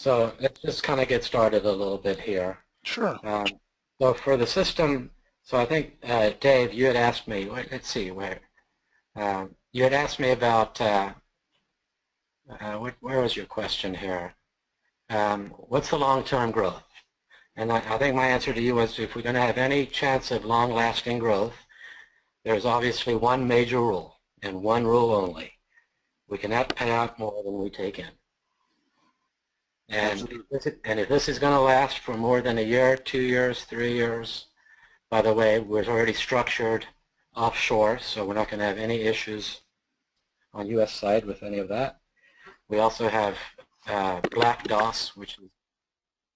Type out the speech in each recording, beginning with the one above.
So let's just kind of get started a little bit here. Sure. So for the system, so I think, Dave, you had asked me, let's see, where, you had asked me about, where was your question here? What's the long-term growth? And I think my answer to you was if we're going to have any chance of long-lasting growth, there's obviously one major rule, and one rule only. We cannot pay out more than we take in. And if this is going to last for more than a year, 2 years, 3 years, by the way, we're already structured offshore, so we're not going to have any issues on U.S. side with any of that. We also have Black DOS, which is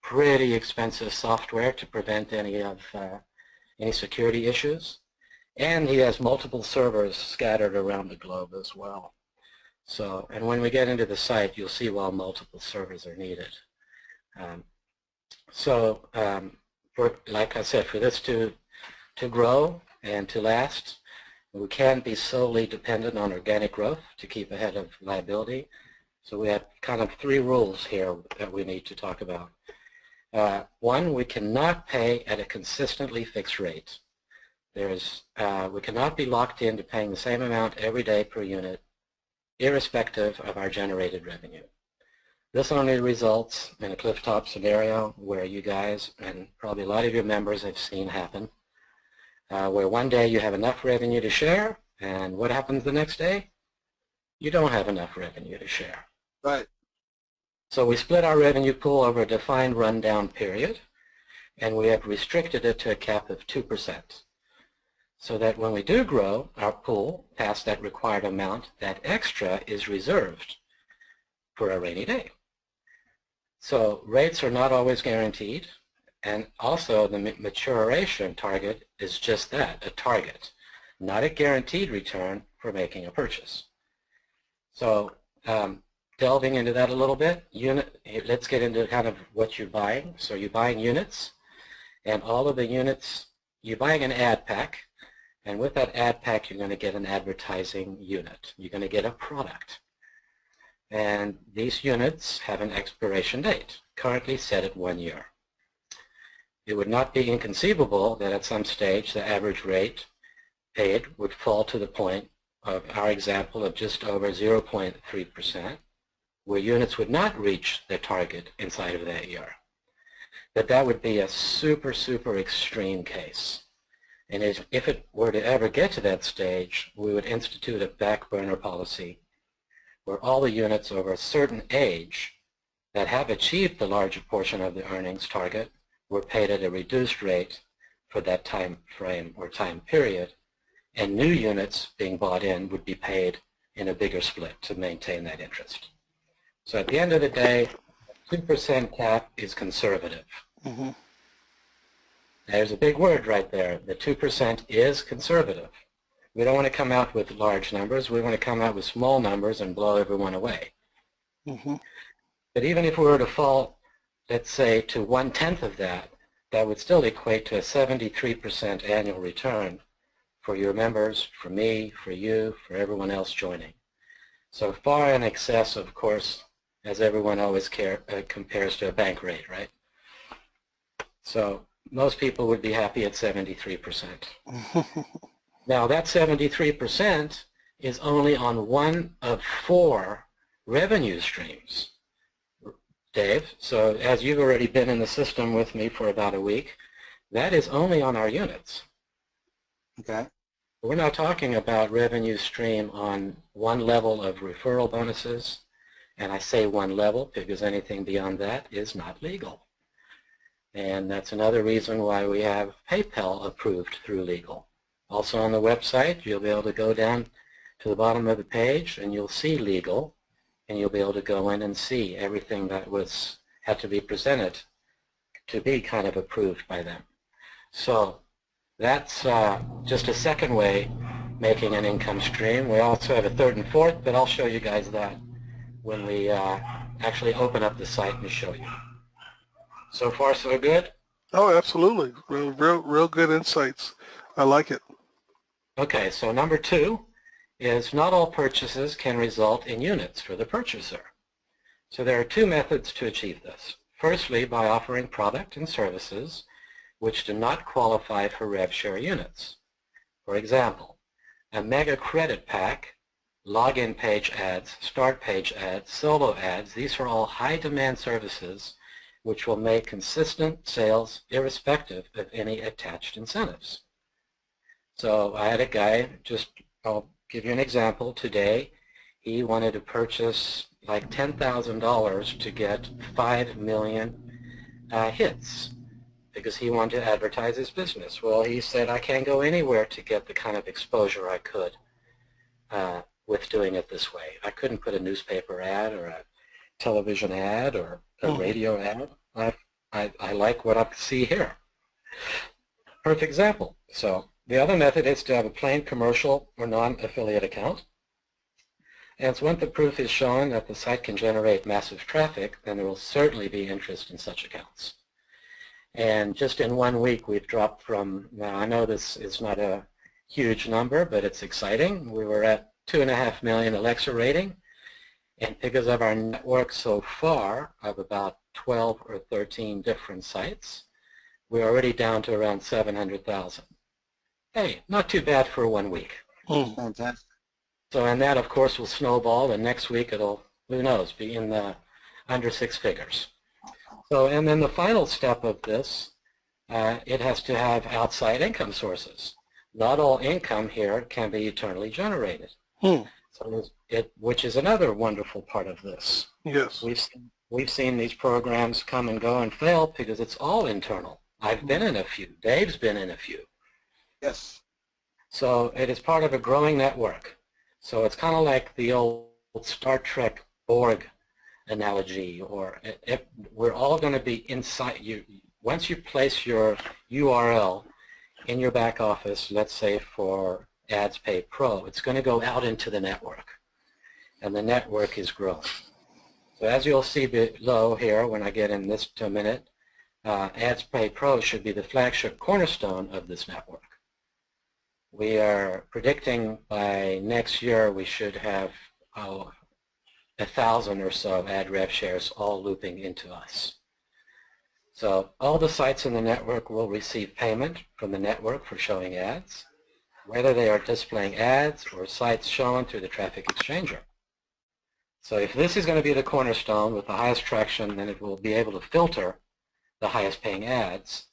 pretty expensive software to prevent any security issues. And he has multiple servers scattered around the globe as well. So, and when we get into the site, you'll see why multiple servers are needed. Like I said, for this to grow and to last, we can't be solely dependent on organic growth to keep ahead of liability. So we have kind of 3 rules here that we need to talk about. One, we cannot pay at a consistently fixed rate. We cannot be locked into paying the same amount every day per unit, irrespective of our generated revenue. This only results in a cliff-top scenario where you guys, and probably a lot of your members have seen happen, where one day you have enough revenue to share, and what happens the next day? You don't have enough revenue to share. Right. So we split our revenue pool over a defined rundown period, and we have restricted it to a cap of 2%. So that when we do grow our pool past that required amount, that extra is reserved for a rainy day. So rates are not always guaranteed, and also the maturation target is just that, a target, not a guaranteed return for making a purchase. So delving into that a little bit, let's get into kind of what you're buying. So you're buying units, and all of the units, you're buying an ad pack. And with that ad pack, you're going to get an advertising unit. You're going to get a product. And these units have an expiration date, currently set at 1 year. It would not be inconceivable that at some stage the average rate paid would fall to the point of our example of just over 0.3%, where units would not reach their target inside of that year. But that would be a super, super extreme case. And if it were to ever get to that stage, we would institute a back burner policy where all the units over a certain age that have achieved the larger portion of the earnings target were paid at a reduced rate for that time frame or time period, and new units being bought in would be paid in a bigger split to maintain that interest. So at the end of the day, 2% cap is conservative. Mm-hmm. There's a big word right there. The 2% is conservative. We don't want to come out with large numbers. We want to come out with small numbers and blow everyone away. Mm-hmm. But even if we were to fall, let's say, to 1/10 of that, that would still equate to a 73% annual return for your members, for me, for you, for everyone else joining. So far in excess, of course, as everyone always compares to a bank rate, right? So most people would be happy at 73%. Now that 73% is only on one of 4 revenue streams, Dave. So as you've already been in the system with me for about a week, that is only on our units. Okay. We're not talking about revenue stream on one level of referral bonuses, and I say one level because anything beyond that is not legal. And that's another reason why we have PayPal approved through legal. Also on the website, you'll be able to go down to the bottom of the page and you'll see legal, and you'll be able to go in and see everything that had to be presented to be kind of approved by them. So that's just a second way making an income stream. We also have a third and fourth, but I'll show you guys that when we actually open up the site and show you. So far, so good? Oh, absolutely. Real good insights. I like it. Okay, so number 2 is not all purchases can result in units for the purchaser. So there are two methods to achieve this. Firstly, by offering product and services which do not qualify for rev share units. For example, a mega credit pack, login page ads, start page ads, solo ads, these are all high demand services which will make consistent sales irrespective of any attached incentives. So I had a guy, I'll give you an example. Today, he wanted to purchase like $10,000 to get 5 million hits because he wanted to advertise his business. Well, he said, I can't go anywhere to get the kind of exposure I could with doing it this way. I couldn't put a newspaper ad or a television ad or a radio ad. I like what I see here. Perfect example. So the other method is to have a plain commercial or non-affiliate account. And so once the proof is shown that the site can generate massive traffic, then there will certainly be interest in such accounts. And just in 1 week, we've dropped from, now I know this is not a huge number, but it's exciting. We were at 2.5 million Alexa rating. And because of our network so far of about 12 or 13 different sites, we're already down to around 700,000. Hey, not too bad for 1 week. Fantastic. So, and that, of course, will snowball, and next week it'll, who knows, be in the under 6 figures. So, and then the final step of this, it has to have outside income sources. Not all income here can be eternally generated. So which is another wonderful part of this. Yes. We've seen these programs come and go and fail because it's all internal. I've been in a few. Dave's been in a few. Yes. So it is part of a growing network. So it's kind of like the old Star Trek Borg analogy, or we're all going to be inside you. Once you place your URL in your back office, let's say for AdsPayPro, it's going to go out into the network, and the network is growing. So as you'll see below here, when I get in this to a minute, AdsPayPro should be the flagship cornerstone of this network. We are predicting by next year we should have 1,000 or so ad rev shares all looping into us. So all the sites in the network will receive payment from the network for showing ads, whether they are displaying ads or sites shown through the traffic exchanger. So if this is going to be the cornerstone with the highest traction, then it will be able to filter the highest paying ads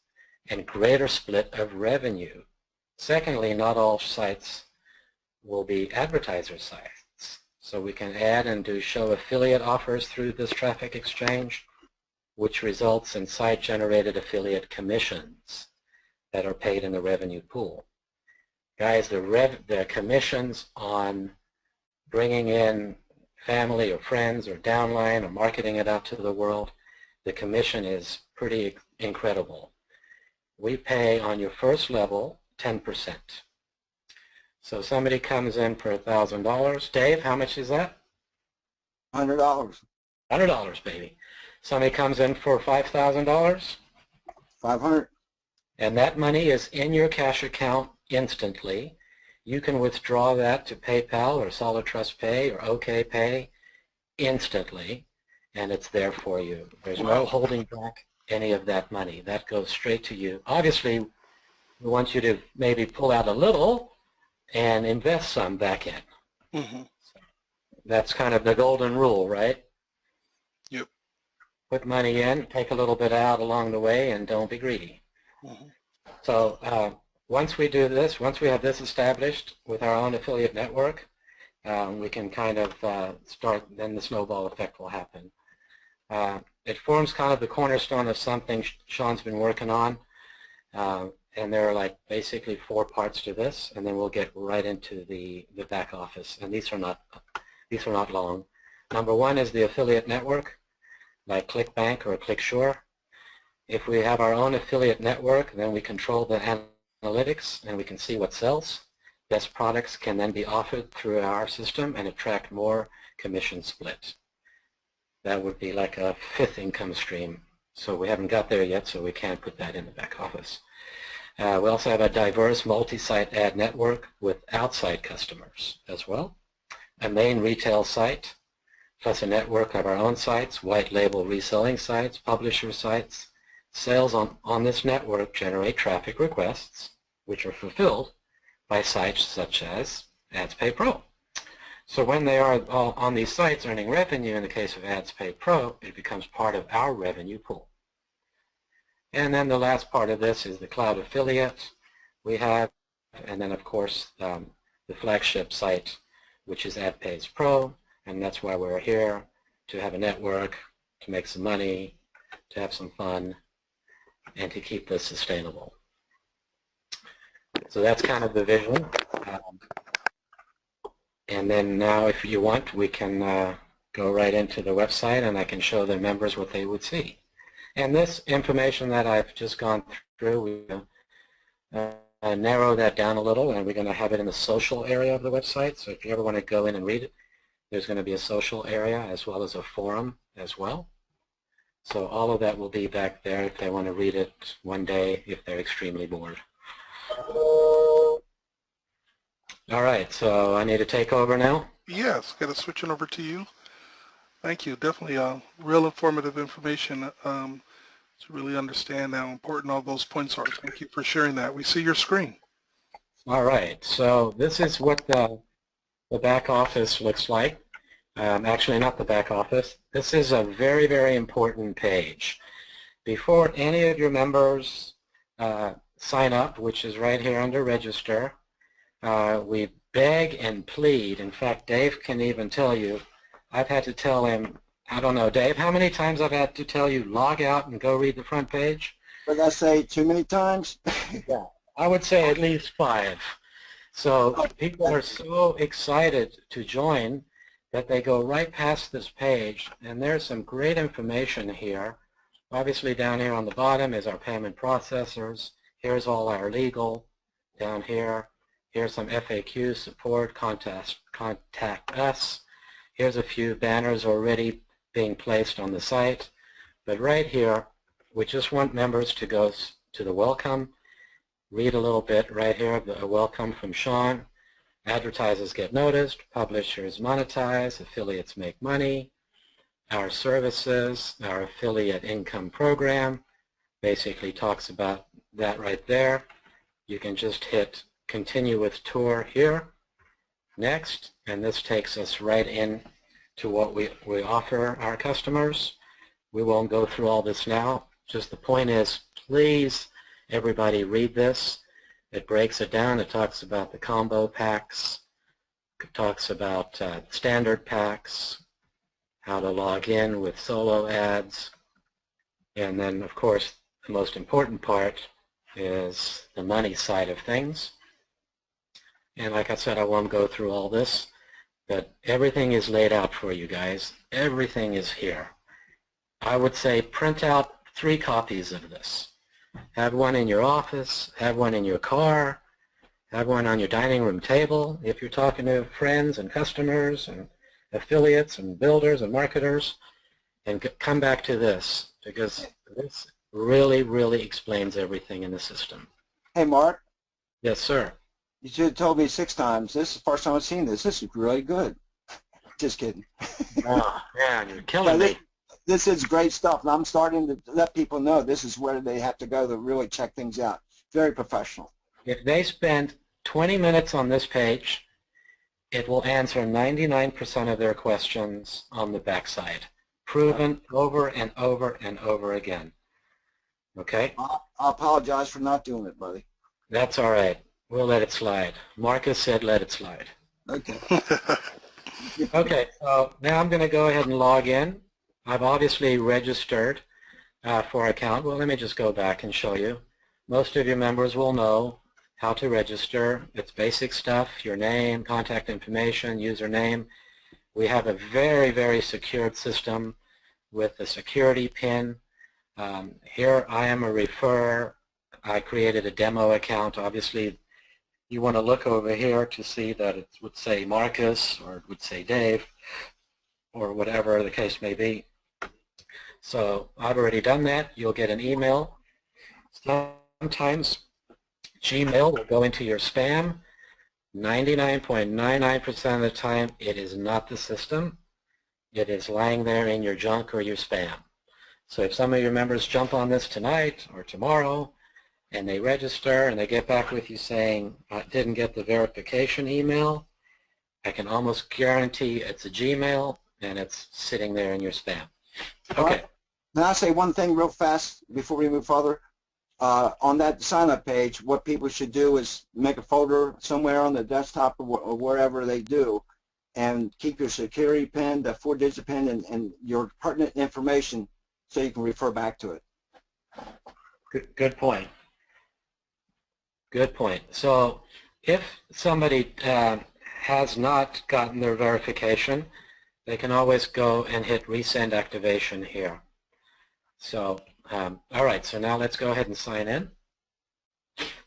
and greater split of revenue. Secondly, not all sites will be advertiser sites. So we can add and do show affiliate offers through this traffic exchange, which results in site-generated affiliate commissions that are paid in the revenue pool. Guys, the commissions on bringing in family or friends or downline or marketing it out to the world, the commission is pretty incredible. We pay on your first level 10%. So somebody comes in for $1,000. Dave, how much is that? $100. $100, baby. Somebody comes in for $5,000. $500. And that money is in your cash account instantly. You can withdraw that to PayPal or Solid Trust Pay or OK Pay instantly, and it's there for you. There's no holding back any of that money. That goes straight to you. Obviously, we want you to maybe pull out a little and invest some back in. So that's kind of the golden rule, right? Yep. Put money in, take a little bit out along the way, and don't be greedy. So once we do this, once we have this established with our own affiliate network, we can kind of start, then the snowball effect will happen. It forms kind of the cornerstone of something Sean's been working on, and there are like basically 4 parts to this, and then we'll get right into the back office, and these are not long. Number 1 is the affiliate network, like ClickBank or ClickSure. If we have our own affiliate network, then we control the analytics and we can see what sells. Best products can then be offered through our system and attract more commission split. That would be like a 5th income stream. So we haven't got there yet, so we can't put that in the back office. We also have a diverse multi-site ad network with outside customers as well. A main retail site plus a network of our own sites, white label reselling sites, publisher sites. Sales on this network generate traffic requests, which are fulfilled by sites such as AdsPayPro. So when they are all on these sites earning revenue, in the case of AdsPayPro, it becomes part of our revenue pool. And then the last part of this is the cloud affiliate we have, and then of course the flagship site, which is AdsPayPro, and that's why we're here, to have a network, to make some money, to have some fun, and to keep this sustainable. So that's kind of the vision. And then now, if you want, we can go right into the website and I can show the members what they would see. And this information that I've just gone through, we narrow that down a little, and we're going to have it in the social area of the website. So if you ever want to go in and read it, there's going to be a social area as well as a forum as well. So all of that will be back there if they want to read it one day if they're extremely bored. All right, so I need to take over now. Yes, got to switch it over to you. Thank you. Definitely real informative information to really understand how important all those points are. Thank you for sharing that. We see your screen. All right, so this is what the back office looks like. Actually, not the back office. This is a very, very important page. Before any of your members sign up, which is right here under register, we beg and plead. In fact, Dave can even tell you, I've had to tell him, I don't know, Dave, how many times I've had to tell you log out and go read the front page? Did I say too many times? Yeah, I would say at least 5. So people are so excited to join that they go right past this page, and there's some great information here. Obviously down here on the bottom is our payment processors. Here's all our legal down here. Here's some FAQ support, contact us. Here's a few banners already being placed on the site. But right here, we just want members to go to the welcome, read a little bit right here of the welcome from Sean. Advertisers get noticed, publishers monetize, affiliates make money. Our services, our affiliate income program, basically talks about that right there. You can just hit continue with tour here, next, and this takes us right in to what we offer our customers. We won't go through all this now. Just the point is, please, everybody read this. It breaks it down. It talks about the combo packs. It talks about standard packs, how to log in with solo ads, and then, of course, the most important part is the money side of things. And like I said, I won't go through all this, but everything is laid out for you guys. Everything is here. I would say print out 3 copies of this. Have one in your office, have one in your car, have one on your dining room table if you're talking to friends and customers and affiliates and builders and marketers, and come back to this, because this really, really explains everything in the system. Hey, Mark. Yes, sir. You should have told me 6 times. This is the first time I've seen this. This is really good. Just kidding. Oh, man, you're killing me. This is great stuff, and I'm starting to let people know this is where they have to go to really check things out. Very professional. If they spend 20 minutes on this page, it will answer 99% of their questions on the backside. Proven over and over and over again. Okay? I apologize for not doing it, buddy. That's all right. We'll let it slide. Marcus said let it slide. Okay. Okay, so now I'm going to go ahead and log in. I've obviously registered for an account. Well, let me just go back and show you. Most of your members will know how to register. It's basic stuff, your name, contact information, username. We have a very, very secured system with a security pin. Here I am a referrer. I created a demo account. Obviously, you want to look over here to see that it would say Marcus or it would say Dave or whatever the case may be. So I've already done that. You'll get an email. Sometimes Gmail will go into your spam. 99.99% of the time, it is not the system. it is lying there in your junk or your spam. So if some of your members jump on this tonight or tomorrow and they register and they get back with you saying, I didn't get the verification email, I can almost guarantee it's a Gmail and it's sitting there in your spam. Okay. Now I'll say one thing real fast before we move further. On that sign-up page, what people should do is make a folder somewhere on the desktop or wherever they do, and keep your security PIN, the 4-digit PIN, and your pertinent information so you can refer back to it. Good point. Good point. So if somebody has not gotten their verification, they can always go and hit resend activation here. So, all right, so now let's go ahead and sign in.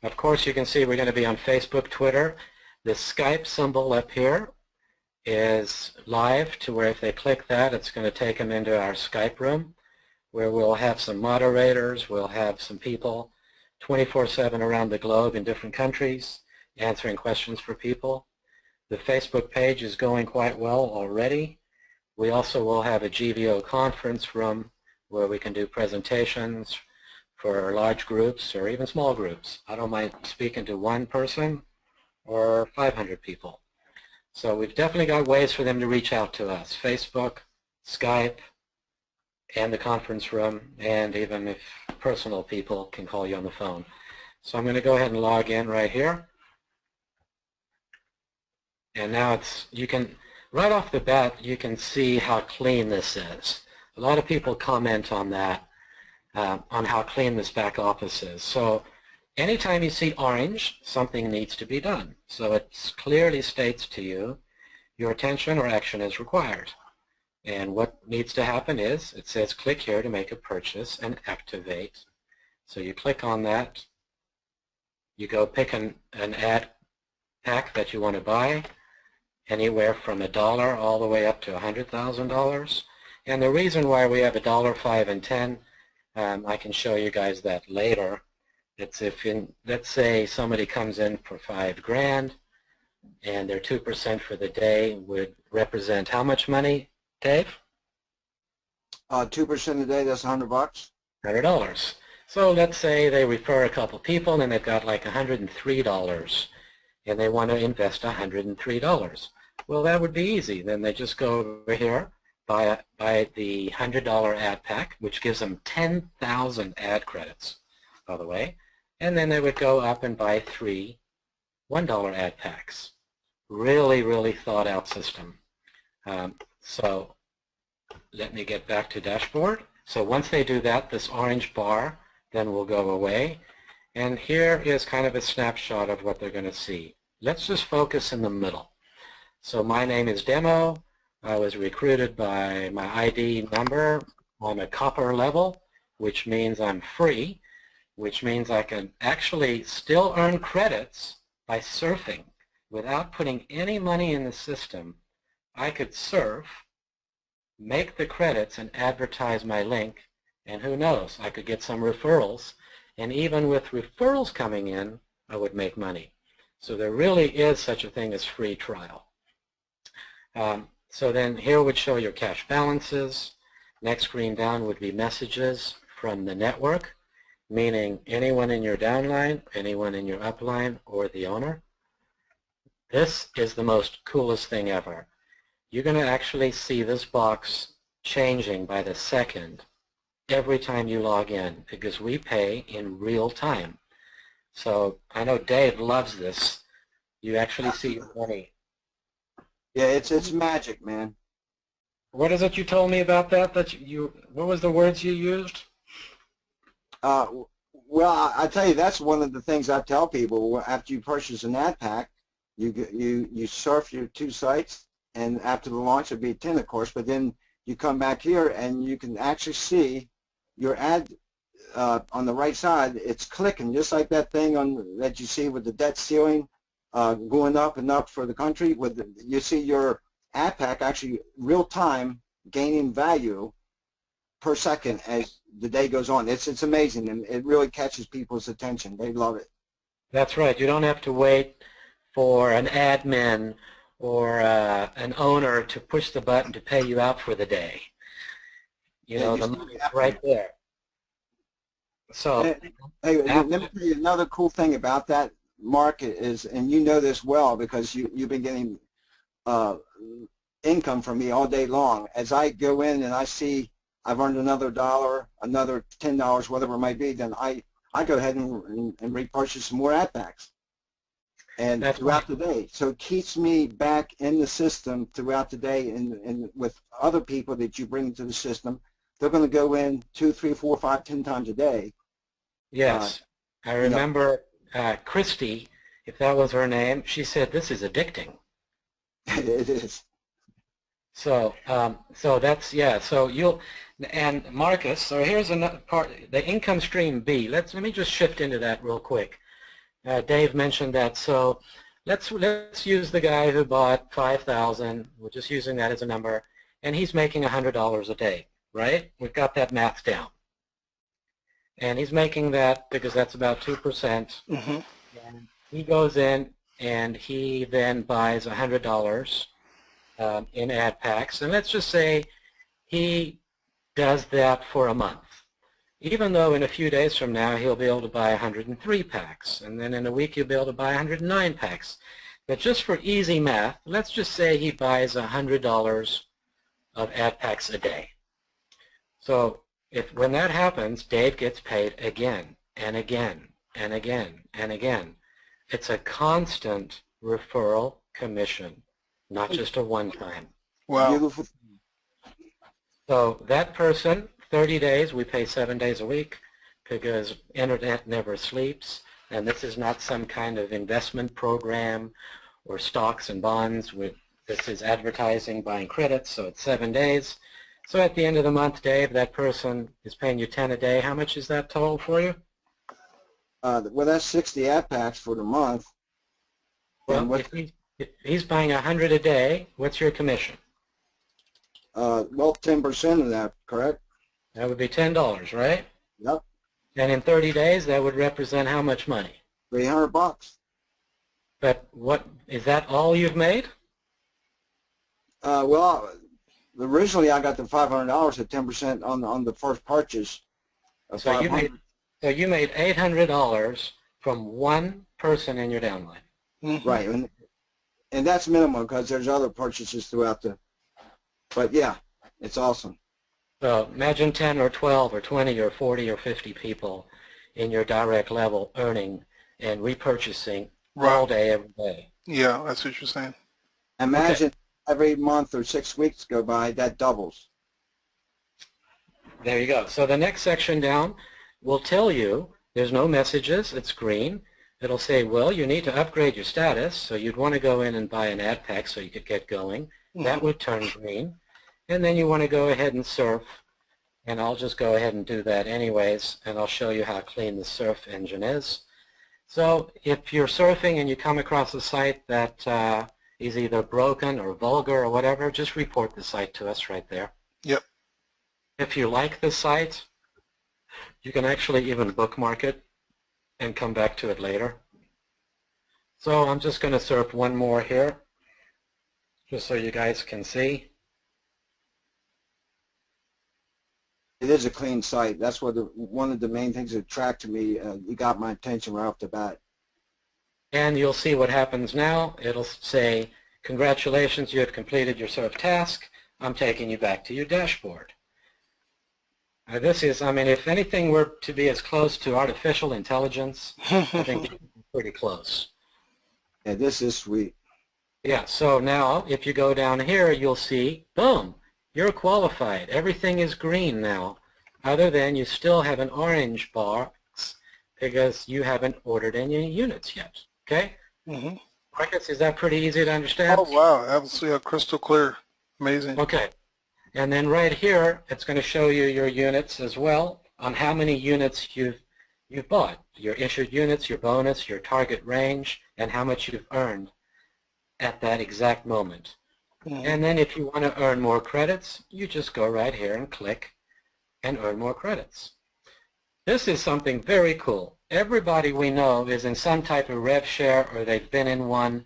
Of course, you can see we're going to be on Facebook, Twitter. The Skype symbol up here is live to where if they click that, it's going to take them into our Skype room where we'll have some moderators, we'll have some people 24/7 around the globe in different countries answering questions for people. The Facebook page is going quite well already. We also will have a GVO conference room where we can do presentations for large groups or even small groups. I don't mind speaking to one person or 500 people. So we've definitely got ways for them to reach out to us. Facebook, Skype, and the conference room, and even if personal people can call you on the phone. So I'm going to go ahead and log in right here. And now you can, right off the bat, you can see how clean this is. A lot of people comment on that, on how clean this back office is. So anytime you see orange, something needs to be done. So it clearly states to you your attention or action is required. And what needs to happen is it says click here to make a purchase and activate. So you click on that. You go pick an ad pack that you want to buy, anywhere from $1 all the way up to $100,000. And the reason why we have $1, $5, and $10, I can show you guys that later. It's if let's say somebody comes in for $5,000 and their 2% for the day would represent how much money, Dave? 2% a day, that's $100. $100. So let's say they refer a couple people and they've got like $103 and they want to invest $103. Well, that would be easy. Then they just go over here, buy the $100 ad pack, which gives them 10,000 ad credits, by the way, and then they would go up and buy 3 $1 ad packs. Really, really thought out system. So let me get back to dashboard. So once they do that, this orange bar then will go away. And here is kind of a snapshot of what they're going to see. Let's just focus in the middle. So my name is Demo. I was recruited by my ID number. I'm a copper level, which means I'm free, which means I can actually still earn credits by surfing without putting any money in the system. I could surf, make the credits, and advertise my link, and who knows, I could get some referrals, and even with referrals coming in, I would make money. So there really is such a thing as free trial. So then here would show your cash balances. Next screen down would be messages from the network, meaning anyone in your downline, anyone in your upline, or the owner. This is the most coolest thing ever. You're going to actually see this box changing by the second every time you log in because we pay in real time. So I know Dave loves this. You actually see your money. Yeah, it's magic, man. What is it you told me about that? What was the words you used? Well, I tell you, that's one of the things I tell people. After you purchase an ad pack, you surf your 2 sites, and after the launch it'll be 10, of course, but then you come back here and you can actually see your ad on the right side. It's clicking just like that thing that you see with the debt ceiling going up and up for the country. You see your ad pack actually real time gaining value per second as the day goes on. It's amazing, and it really catches people's attention. They love it. That's right. You don't have to wait for an admin or an owner to push the button to pay you out for the day. You know, the money's right there. So, hey, let me tell you another cool thing about that market is, and you know this well because you've been getting income from me all day long. As I go in and I see I've earned another $1, another $10, whatever it might be, then I go ahead and repurchase some more AdPacks. And that's throughout right. the day. So it keeps me back in the system throughout the day, and with other people that you bring into the system, they're going to go in 2, 3, 4, 5, 10 times a day. Yes. I remember Christy, if that was her name, she said, this is addicting. It is. So, so that's, yeah, so you'll, and Marcus, so here's another part, the income stream B. Let me just shift into that real quick. Dave mentioned that, so let's use the guy who bought 5,000, we're just using that as a number, and he's making $100 a day, right? We've got that math down. And he's making that because that's about 2%. Mm-hmm. And he goes in and he then buys $100 in AdPacks, and let's just say he does that for a month. Even though in a few days from now he'll be able to buy 103 packs, and then in a week he'll be able to buy 109 packs. But just for easy math, let's just say he buys $100 of AdPacks a day. So when that happens, Dave gets paid again and again and again and again. It's a constant referral commission, not just a one-time. Wow. Beautiful. So that person, 30 days, we pay 7 days a week because internet never sleeps, and this is not some kind of investment program or stocks and bonds. This is advertising, buying credits, so it's 7 days. So at the end of the month, Dave, that person is paying you 10 a day. How much is that total for you? Well, that's 60 AdPacks for the month. Well, if he's buying 100 a day, what's your commission? Well, 10% of that, correct? That would be $10, right? Yep. And in 30 days, that would represent how much money? $300. But what, is that all you've made? Well, originally I got the $500 at 10% on the first purchase of So $500. you made $800 from one person in your downline. Mm-hmm. Right, and that's minimum because there's other purchases throughout the. But yeah, it's awesome. So imagine 10 or 12 or 20 or 40 or 50 people in your direct level earning and repurchasing all day, every day. Yeah, that's what you're saying. Imagine every month or 6 weeks go by, that doubles. There you go. So the next section down will tell you there's no messages. It's green. It'll say, well, you need to upgrade your status. So you'd want to go in and buy an AdPack so you could get going. Mm-hmm. That would turn green. And then you want to go ahead and surf. And I'll just go ahead and do that anyways. And I'll show you how clean the surf engine is. So if you're surfing and you come across a site that is either broken or vulgar or whatever, just report the site to us right there. Yep. If you like the site, you can actually even bookmark it and come back to it later. So I'm just going to surf one more here, just so you guys can see. It is a clean site. That's what one of the main things that attracted me. You got my attention right off the bat. And you'll see what happens now. It'll say, congratulations, you have completed your surf task. I'm taking you back to your dashboard. This is, I mean, if anything were to be as close to artificial intelligence, I think it's pretty close. Yeah, this is sweet. Yeah, so now if you go down here, you'll see, boom, you're qualified. Everything is green now, other than you still have an orange box because you haven't ordered any units yet, okay? Mm-hmm. Marcus, is that pretty easy to understand? Oh, wow, absolutely crystal clear. Amazing. Okay. And then right here, it's going to show you your units as well on how many units you've bought, your issued units, your bonus, your target range, and how much you've earned at that exact moment. Mm-hmm. And then if you want to earn more credits, you just go right here and click and earn more credits. This is something very cool. Everybody we know is in some type of rev share or they've been in one,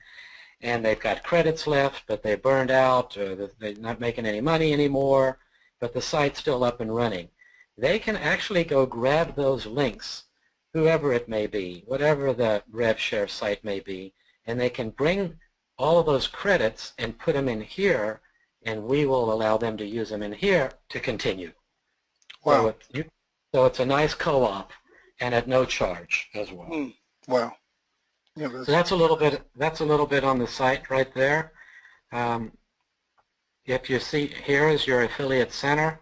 and they've got credits left, but they burned out, or they're not making any money anymore, but the site's still up and running. They can actually go grab those links, whoever it may be, whatever the RevShare site may be, and they can bring all of those credits and put them in here, and we will allow them to use them in here to continue. Wow. So it's a nice co-op and at no charge as well. Wow. Yeah, so that's a little bit on the site right there. If you see, here is your affiliate center.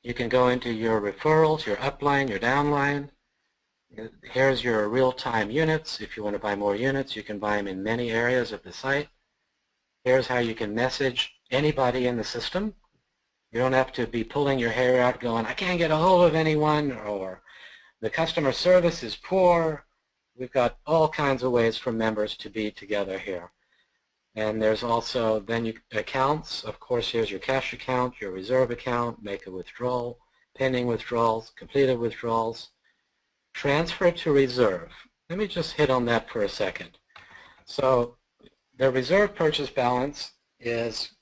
You can go into your referrals, your upline, your downline. Here's your real-time units. If you want to buy more units, you can buy them in many areas of the site. Here's how you can message anybody in the system. You don't have to be pulling your hair out going, I can't get a hold of anyone, or the customer service is poor. We've got all kinds of ways for members to be together here. And there's also then accounts. Of course, here's your cash account, your reserve account, make a withdrawal, pending withdrawals, completed withdrawals, transfer to reserve. Let me just hit on that for a second. So the reserve purchase balance is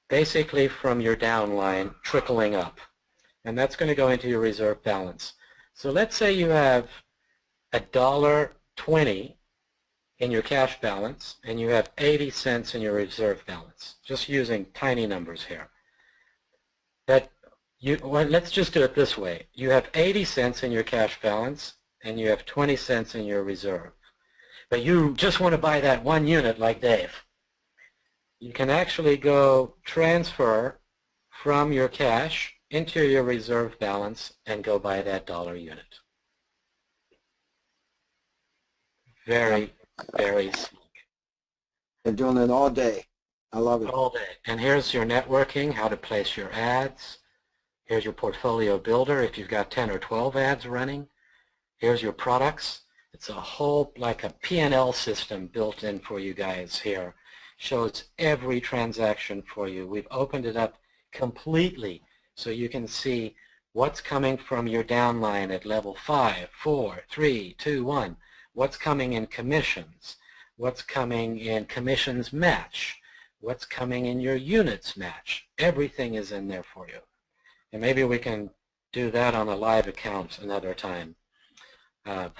basically from your downline trickling up. And that's going to go into your reserve balance. So let's say you have $1.20 in your cash balance and you have 80 cents in your reserve balance, just using tiny numbers here. Well, let's just do it this way. You have 80 cents in your cash balance and you have 20 cents in your reserve. But you just want to buy that one unit like Dave. You can actually go transfer from your cash into your reserve balance and go buy that dollar unit. Very, very sleek. They're doing it all day. I love it. All day. And here's your networking, how to place your ads. Here's your portfolio builder if you've got 10 or 12 ads running. Here's your products. It's a whole, like a P&L system built in for you guys here. Shows every transaction for you. We've opened it up completely so you can see what's coming from your downline at level 5, 4, 3, 2, 1. What's coming in commissions, what's coming in commissions match, what's coming in your units match. Everything is in there for you. And maybe we can do that on a live account another time.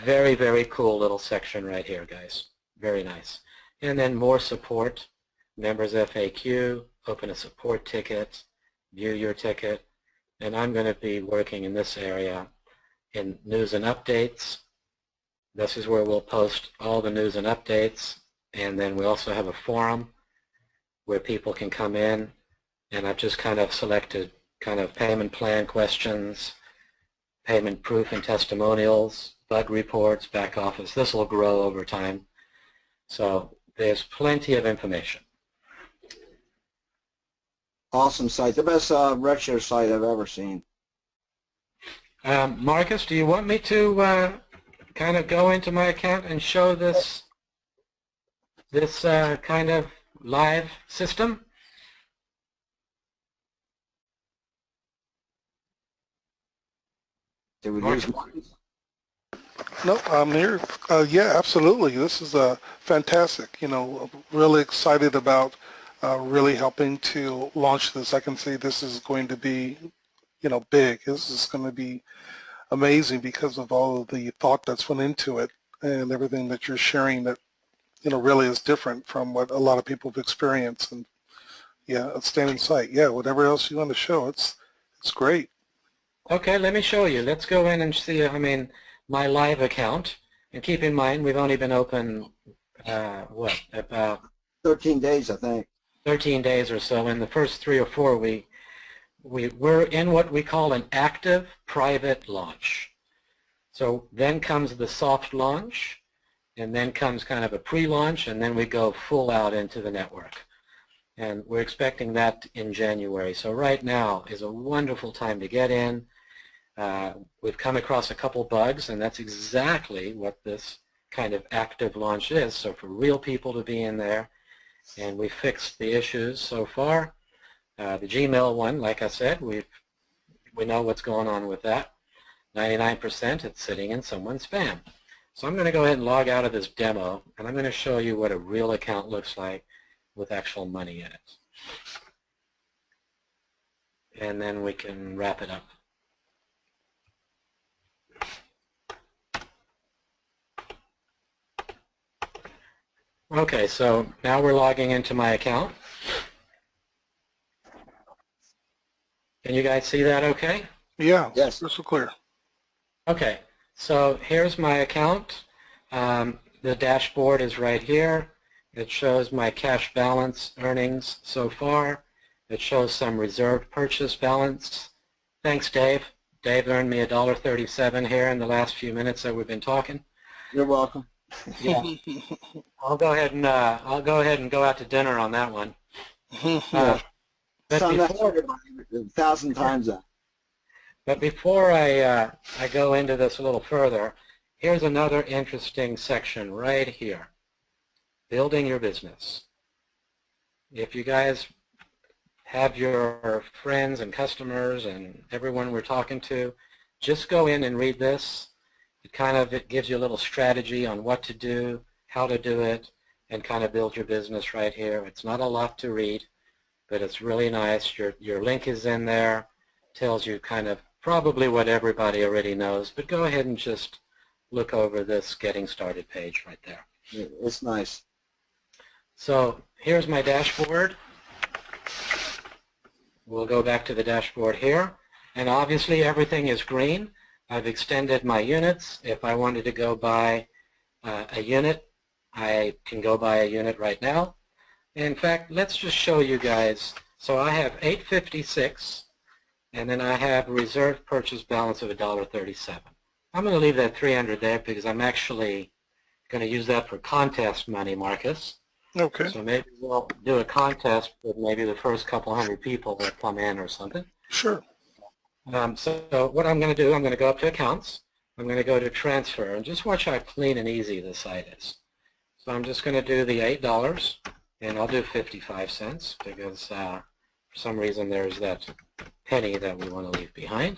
Very, very cool little section right here, guys. Very nice. And then more support, members FAQ, open a support ticket, view your ticket. And I'm going to be working in this area in news and updates. This is where we'll post all the news and updates, and then we also have a forum where people can come in, and I've just kind of selected kind of payment plan questions, payment proof and testimonials, bug reports, back office. This will grow over time. So there's plenty of information. Awesome site. The best RevShare site I've ever seen. Marcus, do you want me to kind of go into my account and show this kind of live system? Did we lose? No, I'm here. Yeah, absolutely. This is fantastic. You know, really excited about really helping to launch this. I can see this is going to be, you know, big. This is going to be amazing because of all of the thought that's went into it and everything that you're sharing that, you know, really is different from what a lot of people have experienced. And yeah, outstanding site. Yeah, whatever else you want to show, it's great. Okay, let me show you. Let's go in and see, my live account. And keep in mind, we've only been open, about 13 days, I think. 13 days or so. In the first 3 or 4, we're in what we call an active private launch. So then comes the soft launch, and then comes kind of a pre-launch, and then we go full out into the network. And we're expecting that in January. So right now is a wonderful time to get in. We've come across a couple bugs, and that's exactly what this kind of active launch is. So for real people to be in there, and we fixed the issues so far. The Gmail one, like I said, we know what's going on with that. 99% it's sitting in someone's spam. So I'm going to go ahead and log out of this demo, and I'm going to show you what a real account looks like with actual money in it. And then we can wrap it up. Okay, so now we're logging into my account. Can you guys see that okay? Yeah, Yes. crystal clear. Okay, so here's my account. The dashboard is right here. It shows my cash balance earnings so far. It shows some reserved purchase balance. Thanks, Dave. Dave earned me $1.37 here in the last few minutes that we've been talking. You're welcome. Yeah. I'll go ahead and go out to dinner on that one. But Son, that's before, everybody 1,000 times that. But before I go into this a little further, here's another interesting section right here, building your business. If you guys have your friends and customers and everyone we're talking to, just go in and read this. It gives you a little strategy on what to do, how to do it, and kind of build your business right here. It's not a lot to read, but it's really nice. Your link is in there, tells you kind of probably what everybody already knows, but go ahead and just look over this getting started page right there. It's nice. So here's my dashboard. We'll go back to the dashboard here, and obviously everything is green. I've extended my units. If I wanted to go buy a unit, I can go buy a unit right now. In fact, let's just show you guys. So I have 856, and then I have a reserve purchase balance of $1.37. I'm going to leave that 300 there because I'm actually going to use that for contest money, Marcus. Okay. So maybe we'll do a contest with maybe the first couple hundred people that come in or something. Sure. So what I'm going to do, I'm going to go up to accounts. I'm going to go to transfer, and just watch how clean and easy the site is. So I'm just going to do the $8, and I'll do 55 cents because for some reason there's that penny that we want to leave behind.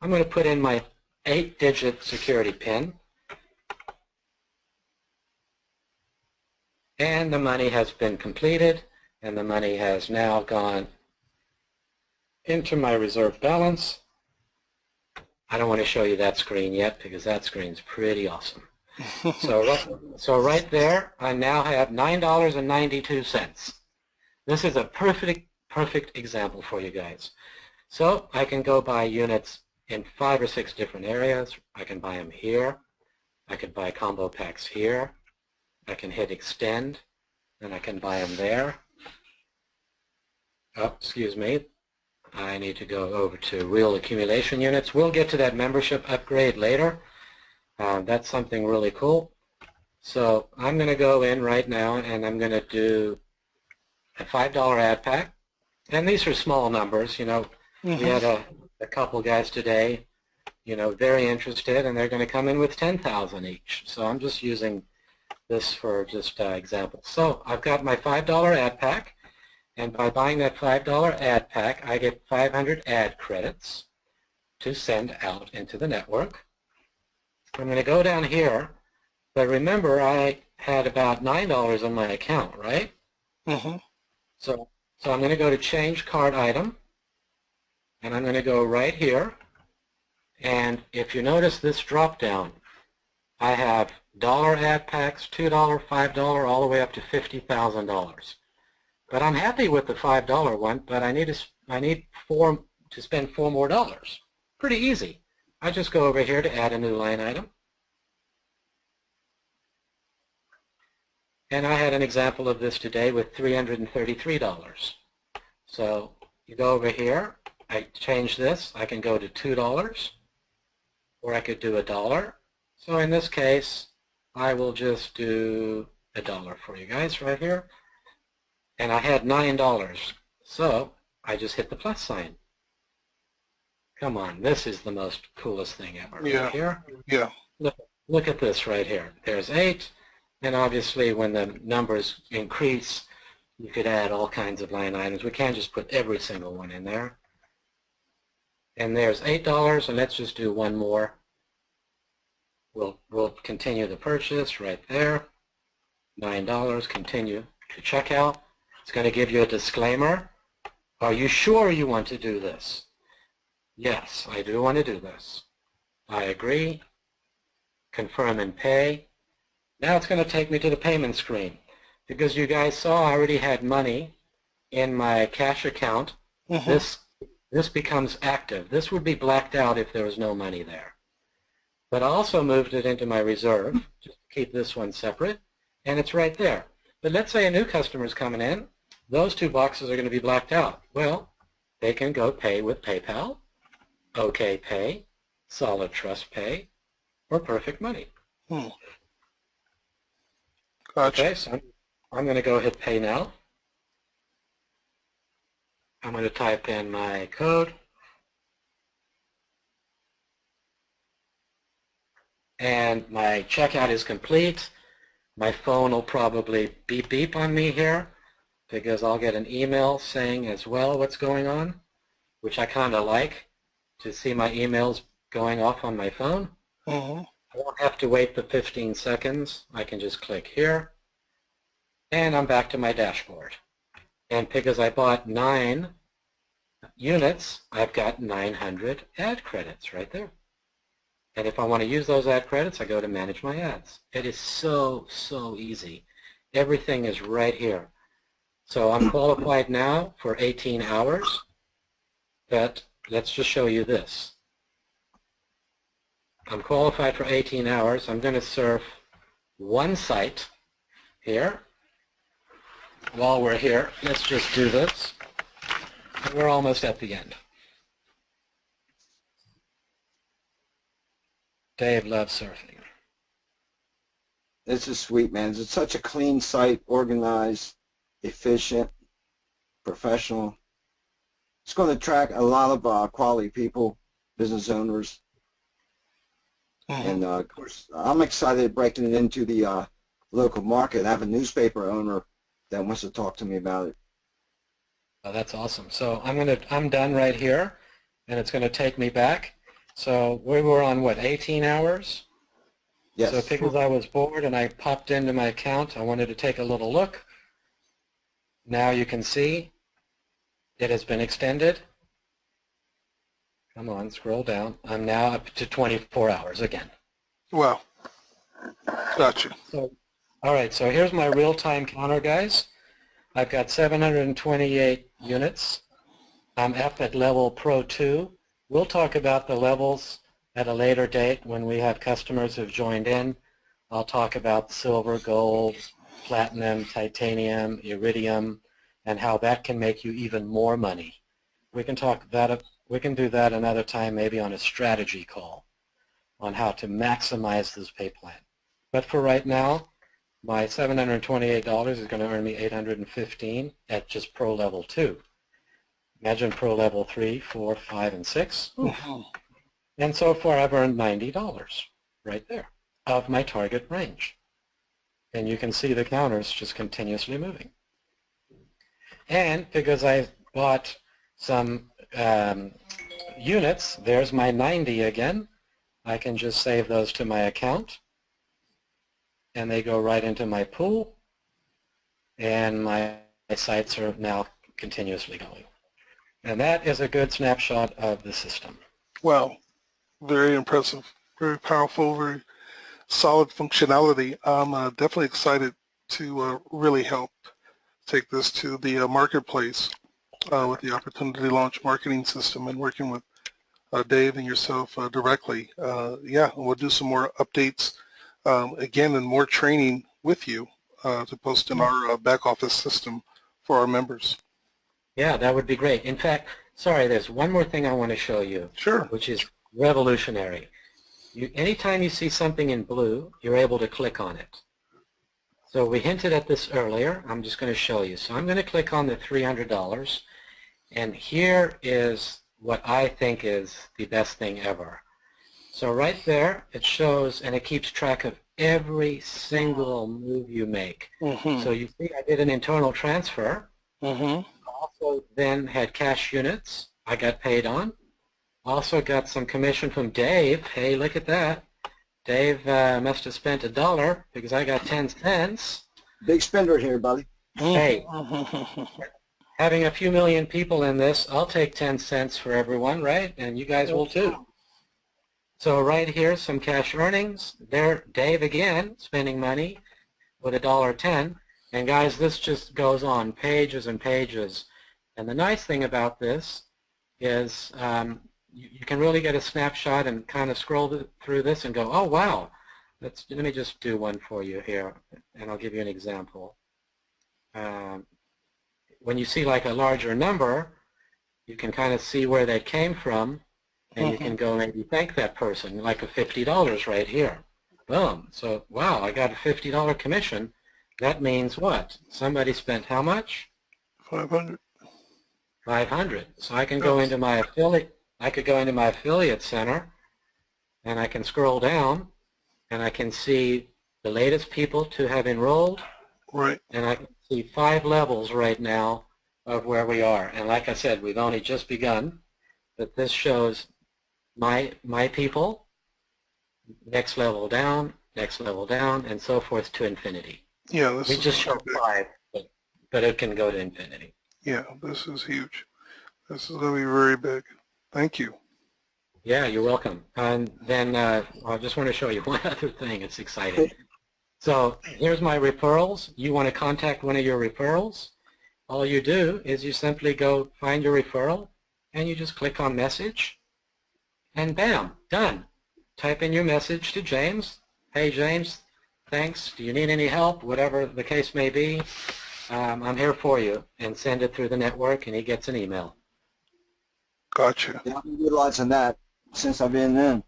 I'm going to put in my 8-digit security PIN, and the money has been completed, and the money has now gone into my reserve balance. I don't want to show you that screen yet because that screen's pretty awesome. So right there, I now have $9.92. This is a perfect example for you guys. So I can go buy units in 5 or 6 different areas. I can buy them here. I could buy combo packs here. I can hit extend, and I can buy them there. Oh, excuse me. I need to go over to real accumulation units. We'll get to that membership upgrade later. That's something really cool. So I'm going to go in right now, and I'm going to do a $5 ad pack. And these are small numbers. You know, we had a couple guys today, you know, very interested, and they're going to come in with 10,000 each. So I'm just using this for just example. So I've got my $5 ad pack. And by buying that $5 ad pack, I get 500 ad credits to send out into the network. I'm going to go down here, but remember I had about $9 in my account, right? So I'm going to go to change card item, and I'm going to go right here. And if you notice this drop down, I have dollar ad packs, $2, $5, all the way up to $50,000. But I'm happy with the $5 one, but I need to spend $4 more. Pretty easy. I just go over here to add a new line item. And I had an example of this today with $333. So you go over here, I change this, I can go to $2, or I could do $1. So in this case, I will just do $1 for you guys right here. And I had $9, so I just hit the plus sign. Come on, this is the most coolest thing ever right here. Yeah. Look at this right here. There's 8, and obviously when the numbers increase, you could add all kinds of line items. We can't just put every single one in there. And there's $8, and let's just do one more. We'll continue the purchase right there. $9, continue to checkout. It's going to give you a disclaimer. Are you sure you want to do this? Yes, I do want to do this. I agree. Confirm and pay. Now it's going to take me to the payment screen. Because you guys saw I already had money in my cash account. This becomes active. This would be blacked out if there was no money there. But I also moved it into my reserve, just to keep this one separate, and it's right there. But let's say a new customer is coming in. Those two boxes are going to be blacked out. Well, they can go pay with PayPal, OK Pay, Solid Trust Pay, or Perfect Money. Gotcha. Okay, so I'm going to go hit Pay Now. I'm going to type in my code. And my checkout is complete. My phone will probably beep beep on me here because I'll get an email saying as well what's going on, which I kind of like to see my emails going off on my phone. I won't have to wait the 15 seconds. I can just click here and I'm back to my dashboard. And because I bought 9 units, I've got 900 ad credits right there. And if I want to use those ad credits, I go to Manage My Ads. It is so, so easy. Everything is right here. So I'm qualified now for 18 hours, but let's just show you this. I'm qualified for 18 hours. I'm going to surf one site here. While we're here, let's just do this. And we're almost at the end. Dave loves surfing. This is sweet, man. It's such a clean site, organized, efficient, professional. It's going to attract a lot of quality people, business owners. And, of course, I'm excited breaking it into the local market. I have a newspaper owner that wants to talk to me about it. Oh, that's awesome. So I'm done right here, and it's going to take me back. So we were on, what, 18 hours? Yes. So because I was bored and I popped into my account, I wanted to take a little look. Now you can see it has been extended. Come on, scroll down. I'm now up to 24 hours again. Wow. Gotcha. So, all right, so here's my real-time counter, guys. I've got 728 units. I'm up at level Pro 2. We'll talk about the levels at a later date when we have customers who've joined in. I'll talk about silver, gold, platinum, titanium, iridium, and how that can make you even more money. We can talk that. We can do that another time, maybe on a strategy call on how to maximize this pay plan. But for right now, my $728 is going to earn me $815 at just Pro Level 2. Imagine Pro Level 3, 4, 5, and 6. And so far I've earned $90 right there of my target range. And you can see the counters just continuously moving. And because I bought some units, there's my 90 again. I can just save those to my account. And they go right into my pool. And my sites are now continuously going. And that is a good snapshot of the system. Wow. Very impressive. Very powerful, very solid functionality. I'm definitely excited to really help take this to the marketplace with the opportunity to launch marketing system and working with Dave and yourself directly. Yeah, we'll do some more updates again and more training with you to post in our back office system for our members. Yeah, that would be great. In fact, sorry, there's one more thing I want to show you. Sure. Which is revolutionary. Anytime you see something in blue, you're able to click on it. So we hinted at this earlier. I'm just going to show you. So I'm going to click on the $300, and here is what I think is the best thing ever. So right there, it shows, and it keeps track of every single move you make. So you see I did an internal transfer. Also then had cash units I got paid on. Also got some commission from Dave. Hey, look at that. Dave must have spent $1 because I got 10 cents. Big spender here, buddy. Hey, having a few million people in this, I'll take 10 cents for everyone, right? And you guys will too. So right here, some cash earnings. There, Dave again, spending money with $1.10. And guys, this just goes on pages and pages. And the nice thing about this is you can really get a snapshot and kind of scroll through this and go, oh, wow. Let me just do one for you here, and I'll give you an example. When you see like a larger number, you can kind of see where they came from, and you can go maybe thank that person, like a $50 right here. Boom. So, wow, I got a $50 commission. That means what? Somebody spent how much? 500. 500. So I can go into my affiliate. I could go into my affiliate center, and I can scroll down, and I can see the latest people to have enrolled. Right. And I can see 5 levels right now of where we are. And like I said, we've only just begun, but this shows my people, next level down, and so forth to infinity. Yeah, this we is just showed 5, but it can go to infinity. Yeah, this is huge. This is going to be very big. Thank you. Yeah, you're welcome. And then I just want to show you one other thing. It's exciting. So here's my referrals. You want to contact one of your referrals? All you do is you simply go find your referral, and you just click on message, and bam, done. Type in your message to James. Hey, James, thanks. Do you need any help? Whatever the case may be, I'm here for you, and send it through the network, and he gets an email. Gotcha. Yeah, I've been utilizing that since I've been in.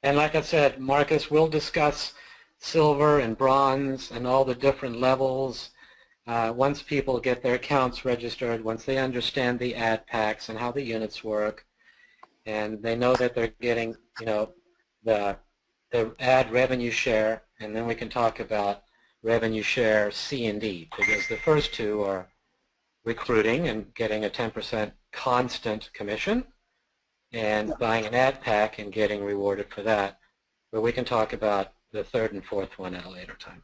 And like I said, Marcus will discuss silver and bronze and all the different levels once people get their accounts registered, once they understand the AdPacks and how the units work, and they know that they're getting, you know, the ad revenue share, and then we can talk about revenue share C and D, because the first two are recruiting and getting a 10% constant commission, and buying an ad pack and getting rewarded for that. But we can talk about the third and fourth one at a later time.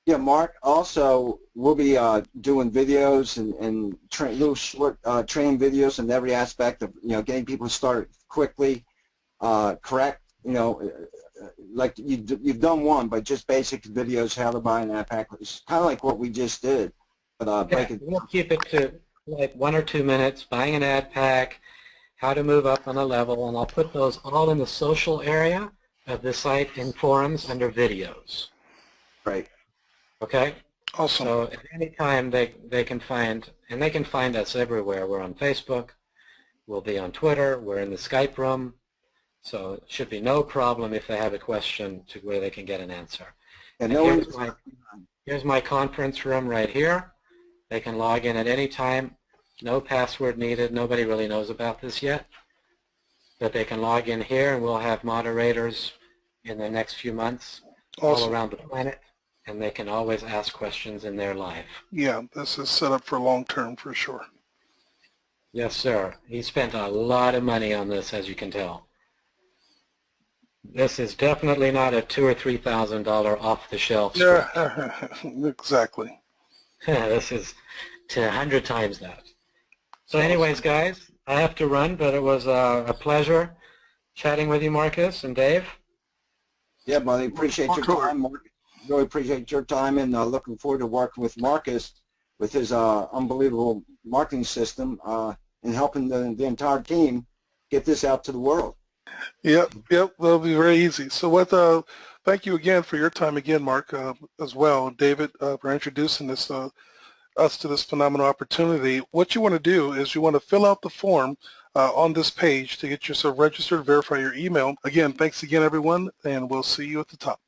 Yeah, Mark, also we'll be doing videos and little short training videos in every aspect of, you know, getting people started quickly, correct, you know, like you've done one, but just basic videos how to buy an ad pack. It's kind of like what we just did. But yeah, we'll keep it to like 1 or 2 minutes, buying an ad pack, how to move up on a level, and I'll put those all in the social area of the site in forums under videos. right. Okay? Awesome. So at any time they can find, and they can find us everywhere. We're on Facebook, we'll be on Twitter, we're in the Skype room, so it should be no problem if they have a question to where they can get an answer. And here's my conference room right here. They can log in at any time. No password needed. Nobody really knows about this yet. But they can log in here, and we'll have moderators in the next few months all around the planet, and they can always ask questions in there live. Yeah, this is set up for long term for sure. Yes, sir. He spent a lot of money on this, as you can tell. This is definitely not a $2,000 or $3,000 off-the-shelf script. Yeah, exactly. This is 100 times that. So anyways, guys, I have to run, but it was a pleasure chatting with you, Marcus and Dave. Yeah, buddy, appreciate your time, Mark. Really appreciate your time, and looking forward to working with Marcus with his unbelievable marketing system and helping the entire team get this out to the world. Yep, that'll be very easy. So thank you again for your time again, Mark, as well, David, for introducing this us to this phenomenal opportunity. What you want to do is you want to fill out the form on this page to get yourself registered, verify your email. Again, thanks again, everyone, and we'll see you at the top.